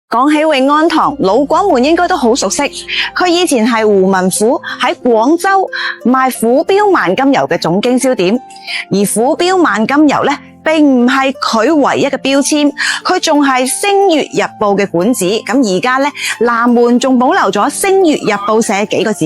講起永安堂，老廣們應該都好熟悉。佢以前係胡文虎喺廣州賣虎標萬金油嘅總經銷點，而虎標萬金油呢，並唔係佢唯一嘅標籤，佢仲係星月日報嘅館子。咁而家呢，南門仲保留咗星月日報社幾個字。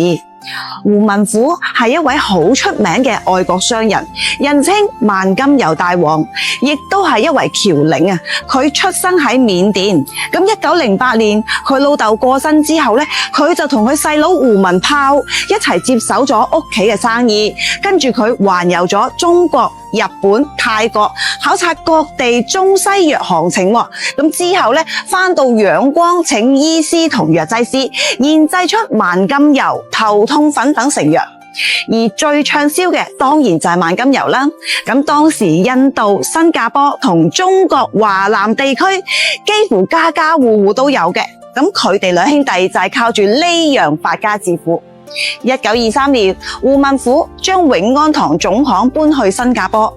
胡文虎係一位好出名嘅愛國商人，人稱萬金油大王，亦都係一位僑領啊。佢出生喺緬甸，咁1908年佢老豆過身之後呢，佢就同佢細佬胡文豹一齊接手咗屋企嘅生意，跟住佢環遊咗中國、日本、泰國，考察各地中西藥行情。咁之後呢，返到仰光請醫師同藥劑師研製出萬金油、頭痛粉等成藥。而最暢銷嘅當然就係萬金油啦。咁當時印度、新加坡同中國華南地區幾乎家家戶戶都有嘅。咁佢哋兩兄弟就係靠住呢樣發家致富。1923年，胡文虎將永安堂總行搬去新加坡。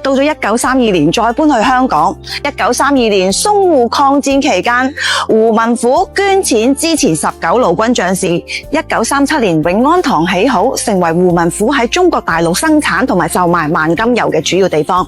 到咗1932年再搬去香港。1932年淞滬抗戰期間，胡文虎捐錢支持19路軍將士。1937年永安堂起好，成為胡文虎喺中國大陸生產同埋售賣萬金油嘅主要地方。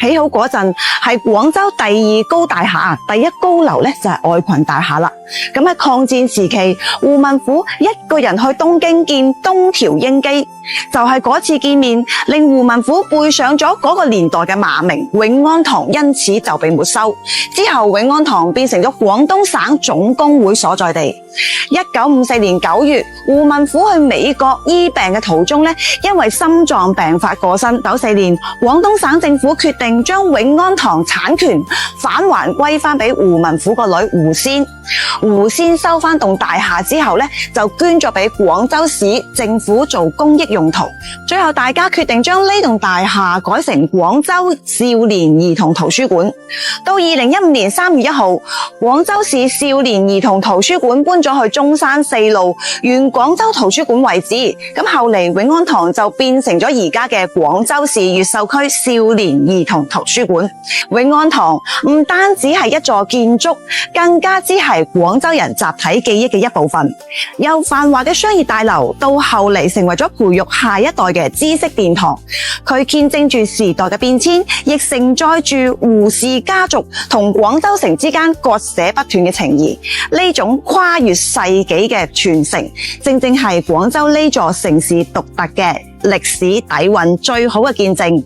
起好嗰陣係廣州第二高大廈，第一高樓呢就係愛群大廈啦。咁喺抗戰時期，胡文虎一個人去東京見東條英機，就係嗰次見面令胡文虎背上咗嗰個年代嘅罵名，永安堂因此就被沒收。之後永安堂變成咗廣東省總工會所在地。1954年9月，胡文虎去美國醫病嘅途中呢，因為心臟病發過身。94年，廣東省政府決定將永安堂產權返還歸翻俾胡文虎個女胡仙。胡仙收翻棟大廈之後呢，就捐咗俾廣州市政府做公益用途。最後大家決定將呢棟大廈改成廣州少年兒童圖書館。到2015年3月1號，廣州市少年兒童圖書館搬咗去中山4路原廣州圖書館位置。咁後嚟永安堂就變成咗而家嘅廣州市越秀區少年兒童圖書館。永安堂唔單止係一座建築，更加之係廣州人集體記憶嘅一部分。由繁華嘅商業大樓到後嚟成為咗培育下一代嘅知識殿堂，佢見證住時代嘅變遷，亦承載住胡氏家族同廣州城之間割捨不斷嘅情誼。呢種跨越世紀嘅傳承，正正係廣州呢座城市獨特嘅歷史底蘊最好嘅見證。